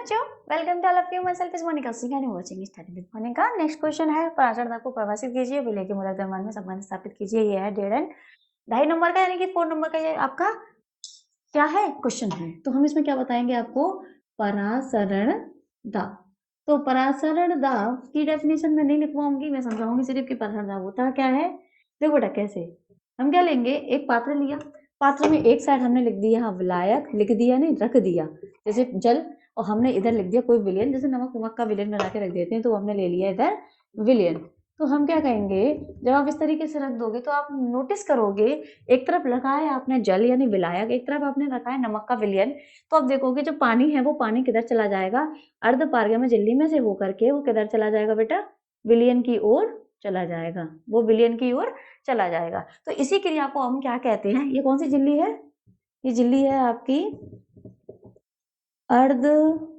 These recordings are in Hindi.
बच्चों, welcome to all of you. Myself is Monika Singh and watching study with Monika. Next question है, पराशर को परिभाषित कीजिए, विलय के मूलक द्रव्यमान में संबंध स्थापित कीजिए। ये है 1.5 नंबर का, यानी कि 4 नंबर का ये आपका क्या है क्वेश्चन है। तो हम इसमें क्या बताएंगे आपको, परासरण दाब। तो परासरण दाब की डेफिनेशन में नहीं लिखवाऊंगी, मैं समझाऊंगी सिर्फ कि परासरण दाब होता क्या है। देखो बेटा, कैसे हम क्या लेंगे, एक पात्र लिया, पात्र में एक साइड हमने लिख दिया विलायक, लिख दिया नहीं रख दिया, जैसे जल, और हमने इधर लिख दिया कोई विलयन, जैसे नमक नमक का विलयन बना के रख देते हैं, तो हमने ले लिया इधर विलयन। तो हम क्या कहेंगे, जब आप इस तरीके से रख दोगे तो आप नोटिस करोगे, एक तरफ रखा है आपने जल यानी विलायक, एक तरफ आपने रखा है नमक का विलयन। तो आप देखोगे जो पानी है वो पानी किधर चला जाएगा, अर्ध पारगम्य झिल्ली में से होकर के वो किधर चला जाएगा बेटा, विलयन की ओर चला जाएगा, वो विलयन की ओर चला जाएगा। तो इसी क्रिया को हम क्या कहते हैं, ये कौन सी झिल्ली है, ये झिल्ली है आपकी अर्ध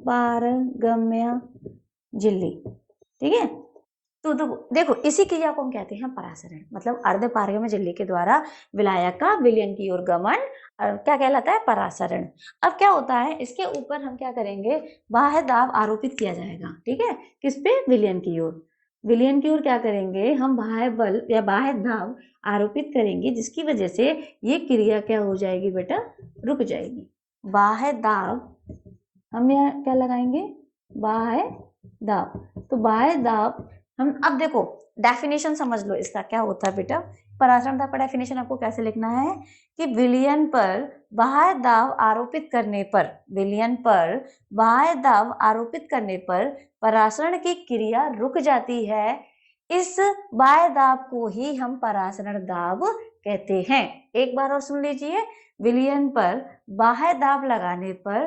पारगम्य झिल्ली, ठीक है। तो देखो इसी क्रिया को हम कहते हैं परासरण, मतलब अर्ध पारगम्य झिल्ली के द्वारा विलायक का विलयन की ओर गमन क्या कहलाता है, परासरण। अब क्या होता है, इसके ऊपर हम क्या करेंगे, बाह्य दाब आरोपित किया जाएगा, ठीक है, किस पे, विलयन की ओर। विलयन की ओर क्या करेंगे हम, बाह्य बल या बाह्य दाब आरोपित करेंगे, जिसकी वजह से ये क्रिया क्या हो जाएगी बेटा, रुक जाएगी। बाह्य दाब हम यहाँ क्या लगाएंगे, बाह्य दाब। तो बाह्य दाब हम, अब देखो डेफिनेशन समझ लो इसका क्या होता है बेटा। परासरण दाब का डेफिनेशन आपको कैसे लिखना है कि विलयन पर बाह्य दाब आरोपित करने पर, विलयन पर बाह्य दाब आरोपित करने पर परासरण की क्रिया रुक जाती है। इस बाह्य दाब को ही हम परासरण दाब कहते हैं। एक बार और सुन लीजिए, विलयन पर बाह्य दाब लगाने पर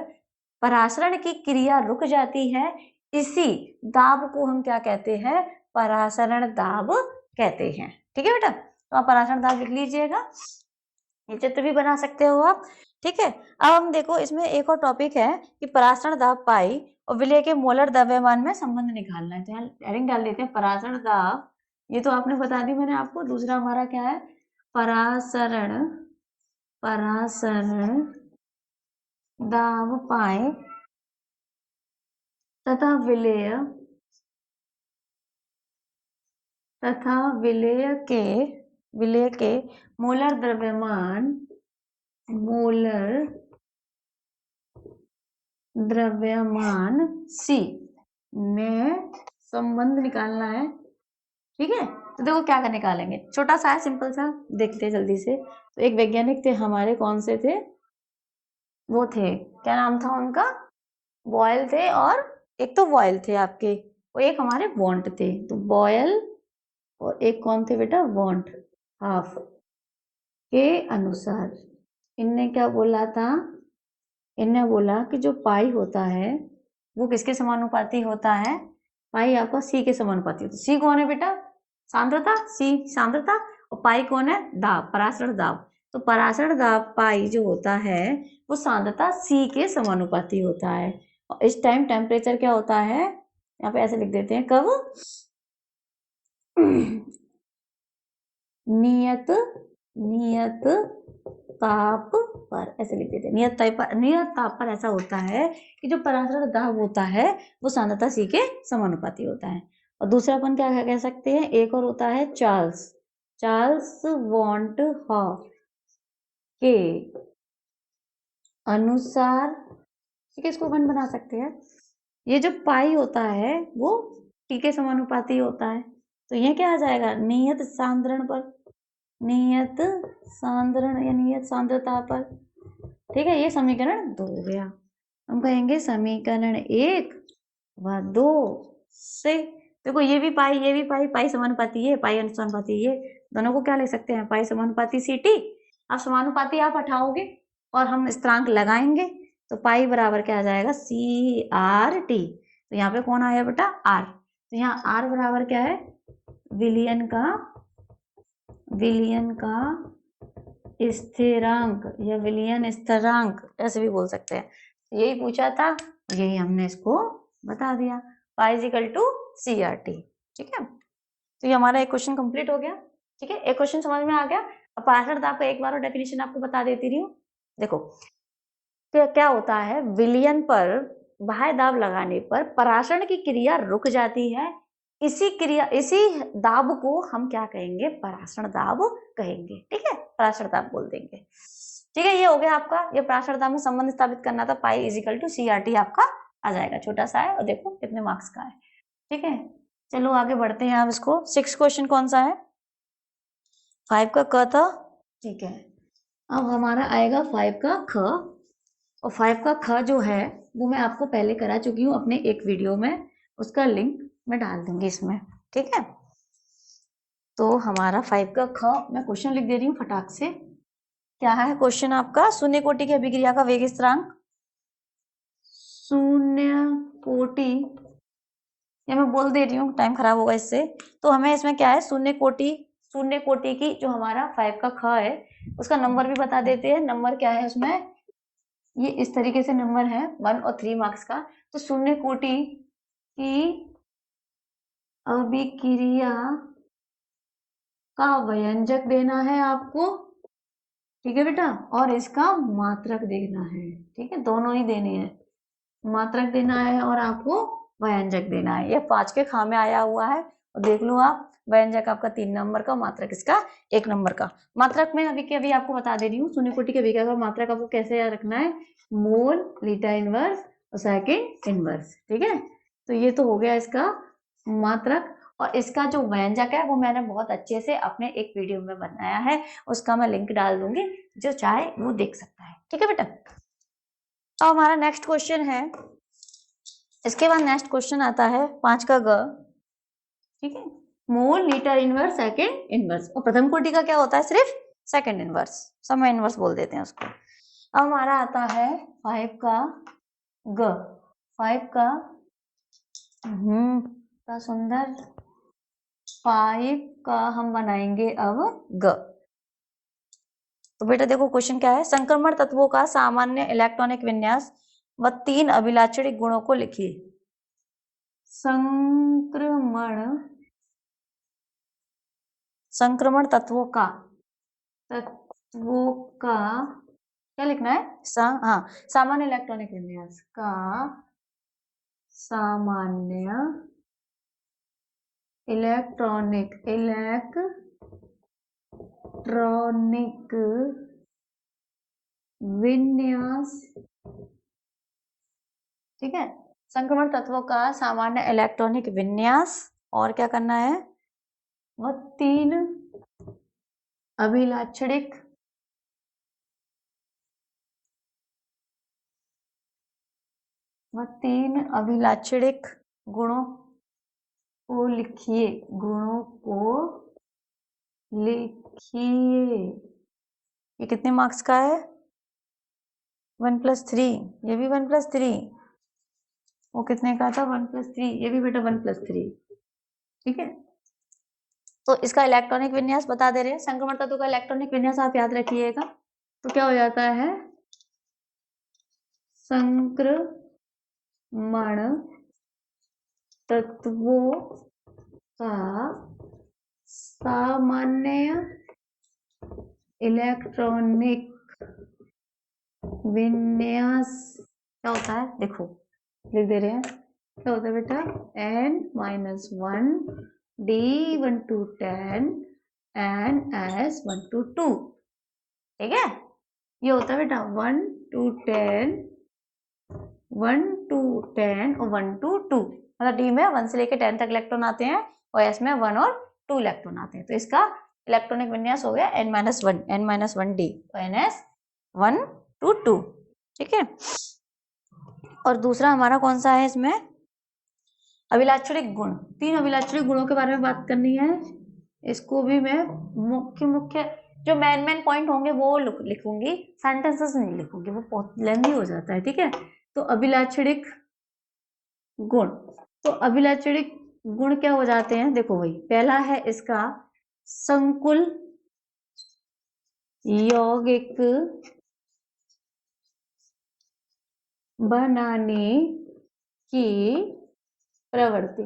परासरण की क्रिया रुक जाती है, इसी दाब को हम क्या कहते हैं, परासरण दाब कहते हैं, ठीक है बेटा। तो आप परासरण दाब लिख लीजिएगा, ये चित्र भी बना सकते हो आप, ठीक है। अब हम देखो इसमें एक और टॉपिक है कि परासरण दाब पाई और विलय के मोलर द्रव्यमान में संबंध निकालना है। तो यहाँ हेडिंग डाल देते हैं परासरण दाब, ये तो आपने बता दी मैंने आपको। दूसरा हमारा क्या है, परासरण दाब पाए तथा विलय के मोलर द्रव्यमान C में संबंध निकालना है, ठीक है। तो देखो क्या निकालेंगे, छोटा सा है, सिंपल सा, देखते हैं जल्दी से। तो एक वैज्ञानिक थे हमारे, कौन से थे, वो थे, क्या नाम था उनका, बॉयल थे, और एक तो बॉयल थे आपके, और एक हमारे वॉन्ट थे। तो बॉयल और एक कौन थे बेटा, वॉन्ट। हाफ के अनुसार इनने क्या बोला था, इनने बोला कि जो पाई होता है वो किसके समानुपाती होता है, पाई आपका सी के समानुपाती होता है। सी कौन है बेटा, सांद्रता, सी सांद्रता, और पाई कौन है, दाब, परासरण दाब। तो परासरण दाब पाई जो होता है वो सांद्रता सी के समानुपाती होता है। और इस टाइम टेम्परेचर क्या होता है, यहाँ पे ऐसे लिख देते हैं, कब, नियत ताप पर, ऐसे लिख देते हैं, नियत ताप पर ऐसा होता है कि जो परासरण दाब होता है वो सांद्रता सी के समानुपाती होता है। और दूसरा अपन क्या कह सकते हैं, एक और होता है चार्ल्स वॉन्ट हॉफ के अनुसार, ठीक है, इसको अपन बना सकते हैं। ये जो पाई होता है वो टी के समानुपाती होता है, तो ये क्या आ जाएगा, नियत सांद्रण पर, नियत सांद्रण या नियत सांद्रता पर, ठीक है। ये समीकरण 2 हो गया। हम कहेंगे समीकरण 1 व 2 से, देखो ये भी पाई समानुपाती है, पाई अनुपाती है, दोनों को क्या लिख सकते हैं, पाई समानुपाती सी टी। अब समानुपाती आप हटाओगे और हम स्थिरांक लगाएंगे, तो पाई बराबर क्या आ जाएगा, सी आर टी। तो यहाँ पे कौन आया बेटा, आर। तो यहाँ आर बराबर क्या है, विलयन का स्थिरांक या विलयन स्थिरांक, ऐसे भी बोल सकते हैं। यही पूछा था, यही हमने इसको बता दिया, pi equal to C R T, ठीक है। तो ये हमारा एक क्वेश्चन कंप्लीट हो गया, ठीक है। एक क्वेश्चन समझ में आ गया। अब परासरण दाब का एक बार और डेफिनेशन आपको बता देती रही हूँ। देखो क्या होता है, विलयन पर बाह्य दाब लगाने पर परासरण की क्रिया रुक जाती है, इसी दाब को हम क्या कहेंगे, परासरण दाब कहेंगे। ठीक है, परासरण दाब बोल देंगे। ठीक है, ये हो गया आपका, ये परासरण दाब में संबंध स्थापित करना था, पाई इजिकल टू CRT आपका आ जाएगा, छोटा सा है और देखो कितने मार्क्स का है। ठीक है, चलो आगे बढ़ते हैं। आप इसको 6 क्वेश्चन कौन सा है, 5 का क था। ठीक है, अब हमारा आएगा 5 का ख, और 5 का ख जो है वो मैं आपको पहले करा चुकी हूँ अपने एक वीडियो में, उसका लिंक मैं डाल दूंगी इसमें। ठीक है, तो हमारा 5 का ख मैं क्वेश्चन लिख दे रही हूँ फटाक से। क्या है क्वेश्चन आपका, शून्य कोटि की अभिक्रिया का वेग स्थिरांक, शून्य कोटि, ये मैं बोल दे रही हूँ, टाइम खराब होगा इससे। तो हमें इसमें क्या है, शून्य कोटि की जो हमारा 5 का ख है उसका नंबर भी बता देते हैं। नंबर क्या है उसमें, ये इस तरीके से नंबर है 1 और 3 मार्क्स का। तो शून्य कोटि की अभिक्रिया का व्यंजक देना है आपको। ठीक है बेटा, और इसका मात्रक देना है। ठीक है, दोनों ही देने हैं, मात्रक देना है और आपको व्यंजक देना है। ये 5 के खा में आया हुआ है, और देख लो आप, व्यंजक आपका 3 नंबर का, मात्रक इसका 1 नंबर का। मात्रक में अभी के अभी आपको बता दे रही हूँ, शून्य कोटि के विज्ञान का मात्रक आपको कैसे याद रखना है, मोल, लीटा इनवर्स और सेकंड इनवर्स। ठीक है, तो ये तो हो गया इसका मात्रक, और इसका जो व्यंजक है वो मैंने बहुत अच्छे से अपने एक वीडियो में बनाया है, उसका मैं लिंक डाल दूंगी, जो चाहे वो देख सकता है। ठीक है बेटा, अब हमारा नेक्स्ट क्वेश्चन है, इसके बाद नेक्स्ट क्वेश्चन आता है 5 का ग। ठीक है, मोल, लीटर इनवर्स, सेकंड इनवर्स, और प्रथम कोटि का क्या होता है, सिर्फ सेकंड इनवर्स, समय इनवर्स बोल देते हैं उसको। अब हमारा आता है 5 का ग, 5 का क्या सुंदर, 5 का हम बनाएंगे अब ग। तो बेटा देखो क्वेश्चन क्या है, संक्रमण तत्वों का सामान्य इलेक्ट्रॉनिक विन्यास व 3 अभिलाक्षणिक गुणों को लिखिए। संक्रमण तत्वों का क्या लिखना है, हाँ, सामान्य इलेक्ट्रॉनिक विन्यास का सामान्य इलेक्ट्रॉनिक विन्यास। ठीक है, संक्रमण तत्वों का सामान्य इलेक्ट्रॉनिक विन्यास, और क्या करना है, वह 3 अभिलाक्षणिक गुणों को लिखिए, ये कितने मार्क्स का है, 1+3, ये भी 1+3, वो कितने का था, 1+3, ये भी बेटा 1+3। ठीक है, तो इसका इलेक्ट्रॉनिक विन्यास बता दे रहे हैं, संक्रमण तत्व का इलेक्ट्रॉनिक विन्यास आप याद रखिएगा। तो क्या हो जाता है, संक्रमण तत्वों का सामान्य इलेक्ट्रॉनिक विन्यास क्या होता है, देखो लिख दे रहे हैं, क्या होता है बेटा, n-1 d1 to 10 and s1 to 2। ठीक है, ये होता है बेटा 1 to 10, 1 to 10 और 1 to 2, मतलब डी में 1 से लेकर 10 तक इलेक्ट्रॉन आते हैं और एस में 1 और 2 इलेक्ट्रॉन आते हैं। तो इसका इलेक्ट्रॉनिक विन्यास हो गया n-1 डी, तो ns1 to 2। ठीक है, और दूसरा हमारा कौन सा है, इसमें अभिलाक्षणिक गुण, 3 अभिलाक्षणिक गुणों के बारे में बात करनी है। इसको भी मैं मुख्य जो मेन पॉइंट होंगे वो लिखूंगी, सेंटेंसेस नहीं लिखूंगी, वो बहुत लेंथी हो जाता है। ठीक है, तो अभिलाक्षणिक गुण, तो अभिलाक्षणिक गुण क्या हो जाते हैं, देखो भाई, पहला है इसका संकुल यौगिक बनाने की प्रवृत्ति।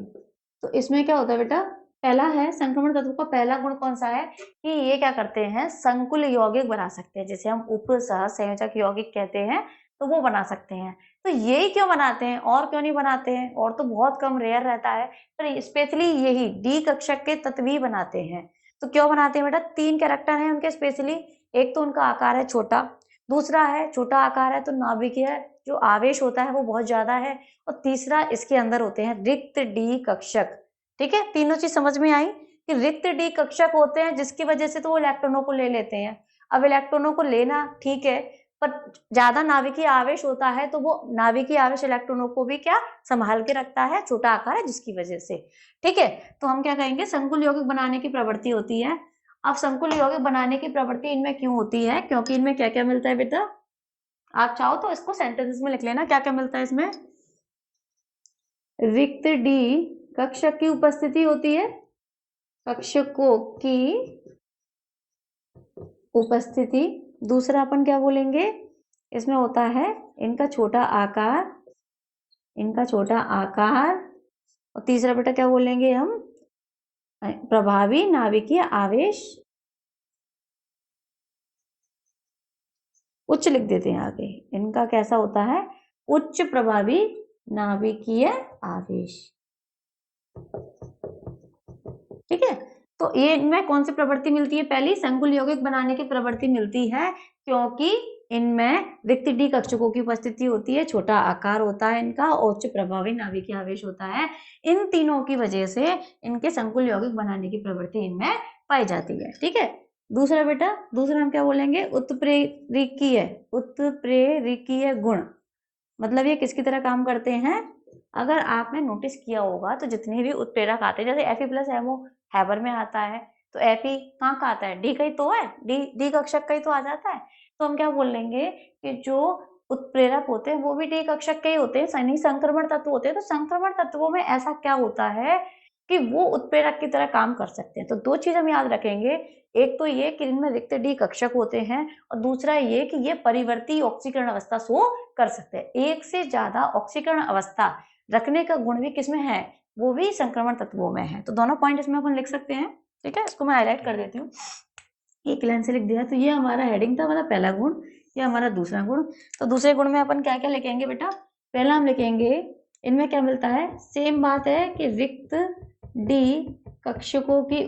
तो इसमें क्या होता है बेटा, पहला है संक्रमण तत्व का पहला गुण कौन सा है, कि ये क्या करते हैं, संकुल यौगिक बना सकते हैं, जिसे हम उपसह संयोजक यौगिक कहते हैं। तो वो बना सकते हैं। तो यही क्यों बनाते हैं, और क्यों नहीं बनाते हैं, और तो बहुत कम रेयर रहता है, पर स्पेशली यही डी कक्षक के तत्व ही बनाते हैं। तो क्यों बनाते हैं बेटा, 3 कैरेक्टर हैं उनके स्पेशली। एक तो उनका आकार है छोटा, दूसरा है छोटा आकार है तो नाभिकीय जो आवेश होता है वो बहुत ज्यादा है, और तीसरा इसके अंदर होते हैं रिक्त डी कक्षक। ठीक है, तीनों चीज समझ में आई कि रिक्त डी कक्षक होते हैं जिसकी वजह से तो वो इलेक्ट्रॉनों को ले लेते हैं। अब इलेक्ट्रॉनों को लेना ठीक है, पर ज्यादा नाभिकीय आवेश होता है तो वो नाभिकीय आवेश इलेक्ट्रॉनों को भी क्या संभाल के रखता है, छोटा आकार है जिसकी वजह से। ठीक है, तो हम क्या कहेंगे, संकुल यौगिक बनाने की प्रवृत्ति होती है। अब संकुल यौगिक बनाने की प्रवृत्ति इनमें क्यों होती है, क्योंकि इनमें क्या क्या मिलता है बेटा, आप चाहो तो इसको सेंटेंसेस में लिख लेना क्या क्या मिलता है इसमें। रिक्त डी कक्षक की उपस्थिति होती है, कक्षकों की उपस्थिति। दूसरा अपन क्या बोलेंगे, इसमें होता है इनका छोटा आकार, इनका छोटा आकार। और तीसरा बेटा क्या बोलेंगे हम, प्रभावी नाभिकीय आवेश, उच्च लिख देते हैं आगे, इनका कैसा होता है, उच्च प्रभावी नाभिकीय आवेश। ठीक है, तो ये इनमें कौन सी प्रवृत्ति मिलती है, पहली संकुल यौगिक बनाने की प्रवृत्ति मिलती है, क्योंकि इनमें रिक्त डी कक्षकों की उपस्थिति होती है, छोटा आकार होता है इनका, उच्च प्रभावी नाभिकीय आवेश होता है। इन तीनों की वजह से इनके संकुल यौगिक बनाने की प्रवृत्ति इनमें पाई जाती है। ठीक है, दूसरा बेटा, दूसरा हम क्या बोलेंगे, उत्प्रेरकीय, उत्प्रेरकीय गुण। मतलब ये किसकी तरह काम करते हैं, अगर आपने नोटिस किया होगा तो जितने भी उत्प्रेरक आते हैं, जैसे Fe+HMO हैबर में आता है, तो Fe कहाँ का आता है, डी का ही तो है, डी कक्षक का ही तो आ जाता है। तो हम क्या बोलेंगे कि जो उत्प्रेरक होते हैं वो भी डी कक्षक के ही होते हैं, यानी संक्रमण तत्व होते हैं। तो संक्रमण तत्वों में ऐसा क्या होता है कि वो उत्प्रेरक की तरह काम कर सकते हैं। तो दो चीज हम याद रखेंगे, एक तो ये कि इनमें रिक्त डी कक्षक होते हैं, और दूसरा ये कि ये परिवर्ती ऑक्सीकरण अवस्था शो कर सकते हैं। एक से ज्यादा ऑक्सीकरण अवस्था रखने का गुण भी किसमें है, वो भी संक्रमण तत्वों में है। तो दोनों पॉइंट इसमें अपन लिख सकते हैं। ठीक है, इसको मैं हाईलाइट कर देती हूँ, एक लाइन से लिख दिया। तो ये हमारा हेडिंग था, मतलब पहला गुण, ये हमारा दूसरा गुण। तो दूसरे गुण में अपन क्या क्या लिखेंगे बेटा, पहला हम लिखेंगे इनमें क्या मिलता है, सेम बात है कि रिक्त डी कक्षकों की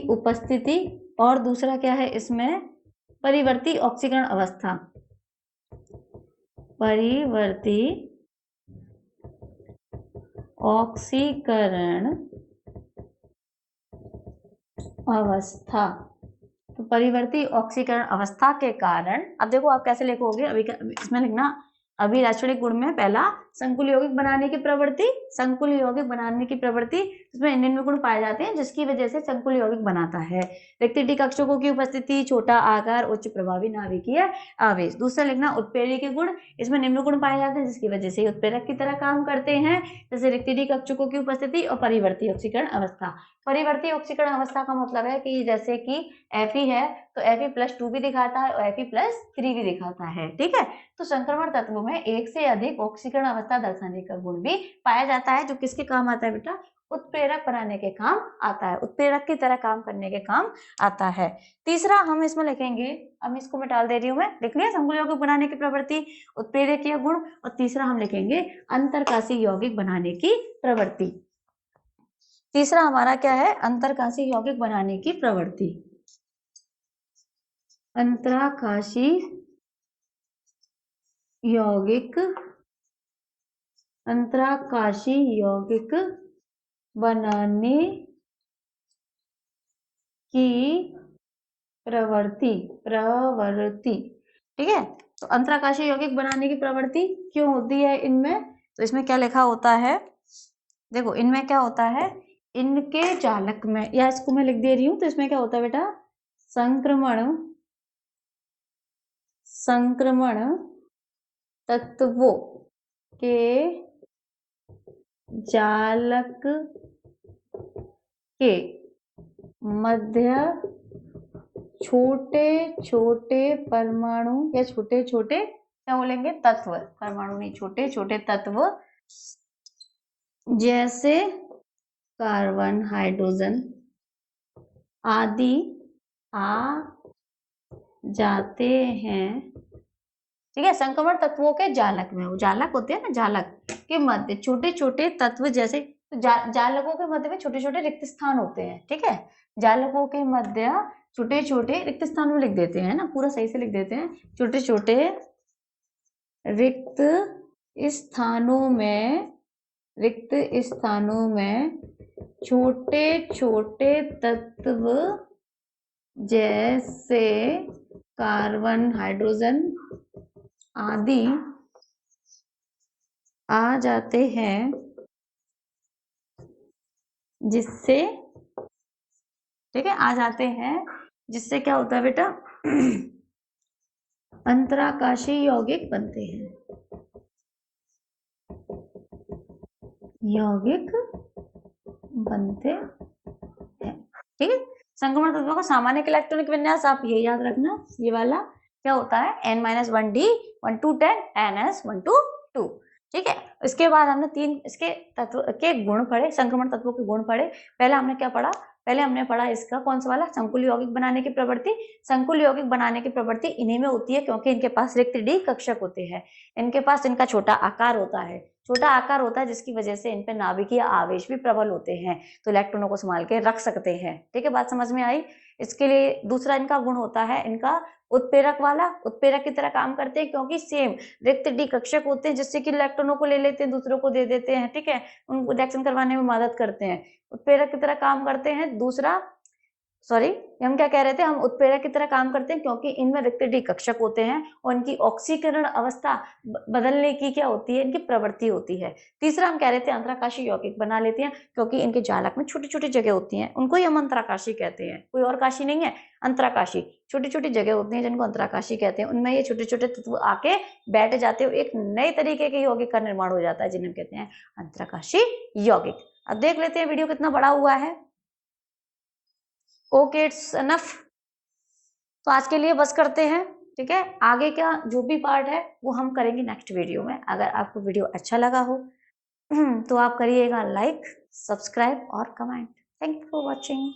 उपस्थिति, और दूसरा क्या है इसमें, परिवर्ती ऑक्सीकरण अवस्था, परिवर्ती ऑक्सीकरण अवस्था। तो परिवर्ती ऑक्सीकरण अवस्था के कारण, अब देखो आप कैसे लिखोगे, अभी इसमें लिखना, अभी रासायनिक गुण में पहला संकुल यौगिक बनाने की प्रवृत्ति, संकुल यौगिक बनाने की प्रवृत्ति, इसमें निम्न गुण पाए जाते हैं जिसकी वजह से संकुल यौगिक बनाता है, रिक्त डी कक्षकों की उपस्थिति, छोटा आकार, उच्च प्रभावी नाभिकीय आवेश। दूसरा लिखना उत्प्रेरक गुण, इसमें निम्न गुण पाए जाते हैं जिसकी वजह से उत्प्रेरक की तरह काम करते हैं, जैसे रिक्त डी कक्षकों की उपस्थिति और परिवर्ती ऑक्सीकरण अवस्था। परिवर्ती ऑक्सीकरण अवस्था का मतलब है कि जैसे कि Fe है तो Fe+2 भी दिखाता है और Fe+3 भी दिखाता है। ठीक है, तो संक्रमण तत्वों में एक से अधिक ऑक्सीकरण अवस्था दर्शाने का गुण भी पाया जाता है, जो किसके काम आता है बेटा, उत्प्रेरक बनाने के काम आता है, उत्प्रेरक की तरह काम करने के काम आता है। तीसरा हम इसमें लिखेंगे, अब इसको मैं डाल दे रही हूँ, मैं लिख लिया, संकुल यौगिक बनाने की प्रवृत्ति, उत्प्रेरकीय गुण, और तीसरा हम लिखेंगे अंतरकाशी यौगिक बनाने की प्रवृत्ति। तीसरा हमारा क्या है, अंतरकाशी यौगिक बनाने की प्रवृत्ति, अंतरकाशी यौगिक, अंतरकाशी यौगिक बनाने की प्रवृत्ति। ठीक है, तो अंतरकाशी यौगिक बनाने की प्रवृत्ति क्यों होती है इनमें, तो इसमें क्या लिखा होता है, देखो इनमें क्या होता है, इनके चालक में, या इसको मैं लिख दे रही हूं, तो इसमें क्या होता है बेटा, संक्रमण तत्वों के जालक के मध्य छोटे छोटे परमाणु, या छोटे छोटे क्या बोलेंगे, तत्व, परमाणु नहीं, छोटे छोटे तत्व, जैसे कार्बन, हाइड्रोजन आदि आ जाते हैं, ठीक है, संक्रमण तत्वों के जालक में, वो जालक होते हैं ना, जालक के मध्य छोटे छोटे तत्व जैसे, तो जालकों के मध्य में छोटे छोटे रिक्त स्थान होते हैं, ठीक है, जालकों के मध्य छोटे छोटे रिक्त स्थान में लिख देते हैं ना, पूरा सही से लिख देते हैं, छोटे छोटे रिक्त स्थानों में, रिक्त स्थानों में छोटे छोटे तत्व जैसे कार्बन, हाइड्रोजन आदि आ जाते हैं, जिससे, ठीक है, आ जाते हैं, जिससे क्या होता है बेटा, अंतराकाशी यौगिक बनते हैं, यौगिक बनते हैं, ठीक है। संक्रमण तत्वों का सामान्य इलेक्ट्रॉनिक विन्यास आप ये याद रखना, ये वाला क्या होता है, N-1D 1-10 NS1-2, ठीक है। इसके बाद हमने 3 इसके तत्व के गुण पढ़े, संक्रमण तत्वों के गुण पढ़े। पहले हमने क्या पढ़ा, पहले हमने पढ़ा इसका कौन सा वाला, संकुल यौगिक बनाने की प्रवृत्ति। संकुल यौगिक बनाने की प्रवृत्ति इन्हीं में होती है क्योंकि इनके पास रिक्त डी कक्षक होते हैं, इनके पास इनका छोटा आकार होता है, छोटा आकार होता है जिसकी वजह से इन पे नाभिकीय आवेश भी प्रबल होते हैं, तो इलेक्ट्रॉनों को संभाल के रख सकते हैं, ठीक है, बात समझ में आई। इसके लिए दूसरा इनका गुण होता है इनका उत्प्रेरक वाला, उत्प्रेरक की तरह काम करते हैं क्योंकि सेम रिक्त डी कक्षक होते हैं, जिससे कि इलेक्ट्रॉनों को ले लेते हैं, दूसरों को दे देते हैं, ठीक है, उनको रिएक्शन करवाने में मदद करते हैं, उत्प्रेरक की तरह काम करते हैं। दूसरा, सॉरी, हम क्या कह रहे थे, हम उत्प्रेरक की तरह काम करते हैं क्योंकि इनमें रिक्त डी कक्षक होते हैं और इनकी ऑक्सीकरण अवस्था बदलने की क्या होती है, इनकी प्रवृत्ति होती है। तीसरा हम कह रहे थे अंतराकाशी यौगिक बना लेते हैं क्योंकि इनके जालक में छोटी छोटी जगह होती हैं, उनको ही हम अंतराकाशी कहते हैं, कोई और काशी नहीं है, अंतराकाशी, छोटी छोटी जगह होती हैं जिनको अंतराकाशी कहते हैं, उनमें ये छोटे छोटे तत्व आके बैठ जाते हो, एक नए तरीके के यौगिक का निर्माण हो जाता है जिन्हें कहते हैं अंतराकाशी यौगिक। अब देख लेते हैं वीडियो कितना बड़ा हुआ है। ओके, इट्स अनफ, तो आज के लिए बस करते हैं, ठीक है, आगे का जो भी पार्ट है वो हम करेंगे नेक्स्ट वीडियो में। अगर आपको वीडियो अच्छा लगा हो तो आप करिएगा लाइक, सब्सक्राइब और comment. Thank you for watching.